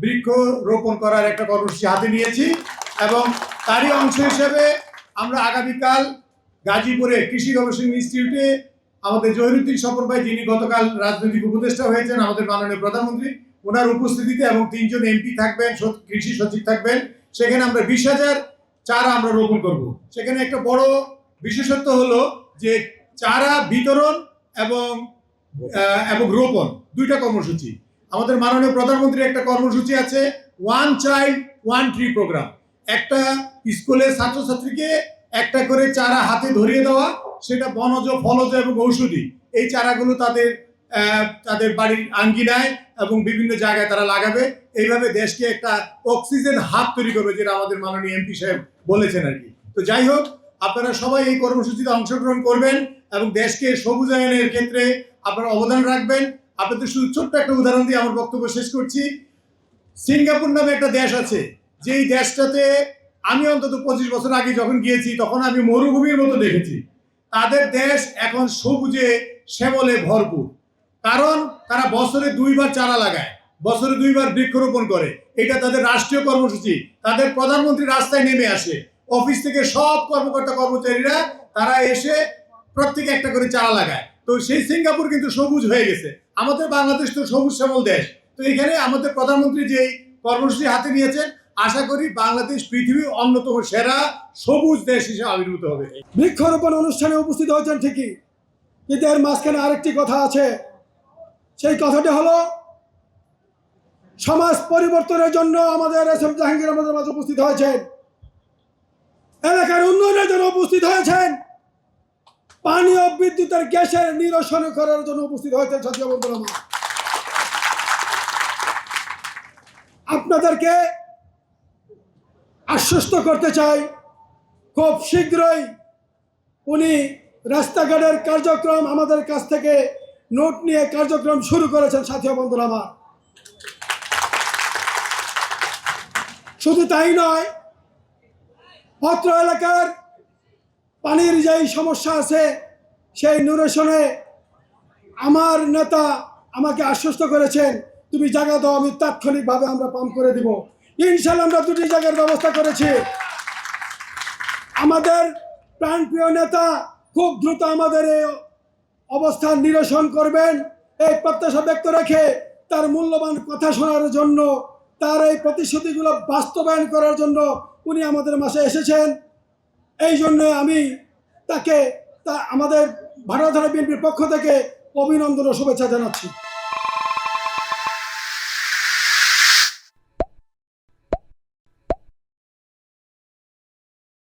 বৃক্ষ রোপণ করার একটা কর্মসূচি হাতে নিয়েছি এবং তারই অংশ হিসেবে আমরা আগামীকাল গাজীপুরে কৃষি গবেষণা ইনস্টিটিউটে আমাদের জহিরুদ্দিন স্বপন ভাই, যিনি গতকাল রাজনৈতিক উপদেষ্টা হয়েছেন আমাদের মাননীয় প্রধানমন্ত্রী, ওনার উপস্থিতিতে এবং 3 জন এমপি থাকবেন, কৃষি সচিব থাকবেন। সেখানে আমরা 20,000 চারা আমরা রোপণ করব। সেখানে একটা বড় বিশেষত্ব হলো যে চারা বিতরণ এবং রোপণ দুইটা কর্মসূচি। আমাদের মাননীয় প্রধানমন্ত্রীর একটা কর্মসূচি আছে, 1 চাইল্ড 1 ট্রি প্রোগ্রাম। একটা স্কুলে ছাত্রছাত্রীকে একটা করে চারা হাতে ধরিয়ে দেওয়া, সেটা বনজ, ফলজ এবং ঔষধি। এই চারাগুলো তাদের বাড়ির আঙ্গিনায় এবং বিভিন্ন জায়গায় তারা লাগাবে। এইভাবে দেশকে একটা অক্সিজেন হাব তৈরি করবে, যেটা আমাদের মাননীয় এমপি সাহেব বলেছেন আর কি। তো যাই হোক, আপনারা সবাই এই কর্মসূচিতে অংশগ্রহণ করবেন এবং দেশকে সবুজায়নের ক্ষেত্রে আপনারা অবদান রাখবেন। আপনাদের শুধু ছোট্ট একটা উদাহরণ দিয়ে আমার বক্তব্য শেষ করছি। সিঙ্গাপুর নামে একটা দেশ আছে, যেই দেশটাতে আমি অন্তত 25 বছর আগে যখন গিয়েছি তখন আমি মরুভূমির মতো দেখেছি। তাদের দেশ এখন সবুজে শ্যামলে ভরপুর, কারণ তারা বছরে 2 বার চারা লাগায়, বছরে 2 বার বৃক্ষরোপণ করে। এটা তাদের রাষ্ট্রীয় কর্মসূচি। তাদের প্রধানমন্ত্রী রাস্তায় নেমে আসে, অফিস থেকে সব কর্মকর্তা কর্মচারীরা তারা এসে প্রত্যেকে একটা করে চারা লাগায়। তো সেই সিঙ্গাপুর কিন্তু সবুজ হয়ে গেছে। আমাদের বাংলাদেশ তো সবুজ শ্যামল দেশ। তো এখানে আমাদের প্রধানমন্ত্রী যে কর্মসূচি হাতে নিয়েছেন, আশা করি বাংলাদেশ পৃথিবীর অন্যতম সেরা সবুজ দেশ হিসেবে আবির্ভূত হবে। বৃক্ষরোপণ অনুষ্ঠানে উপস্থিত হয়েছেন ঠিকই, কিন্তু এর মাঝখানে আরেকটি কথা আছে। সেই কথাটি হলো, সমাজ পরিবর্তনের জন্য আমাদের এসএম জাহাঙ্গীর আমাদের মাঝে উপস্থিত হয়েছেন, এলাকার উন্নয়নের জন্য উপস্থিত হয়েছেন, পানি ও বিদ্যুতের গ্যাসের নিরসন করার জন্য উপস্থিত হয়েছেন। সাথী বন্ধুরা, আপনাদেরকে আশ্বস্ত করতে চাই, খুব শীঘ্রই উনি রাস্তাঘাটের কার্যক্রম আমাদের কাছ থেকে নোট নিয়ে কার্যক্রম শুরু করেছেন। সাথী বন্ধুরা আমার, শুধু তাই নয়, অত্র এলাকার পানির যেই সমস্যা আছে সেই নিরসনে আমার নেতা আমাকে আশ্বস্ত করেছেন, তুমি জায়গা দাও, আমি তাৎক্ষণিকভাবে আমরা পাম্প করে দিব। ইনশাআল্লাহ আমরা 2টি জায়গার ব্যবস্থা করেছি। আমাদের প্রাণপ্রিয় নেতা খুব দ্রুত আমাদের এই অবস্থান নিরসন করবেন, এই প্রত্যাশা ব্যক্ত রেখে তার মূল্যবান কথা শোনার জন্য, তার এই প্রতিশ্রুতিগুলো বাস্তবায়ন করার জন্য উনি আমাদের মাঝে এসেছেন। এই জন্য আমি তাকে আমাদের ভারত বিএনপির পক্ষ থেকে অভিনন্দন ও শুভেচ্ছা জানাচ্ছি।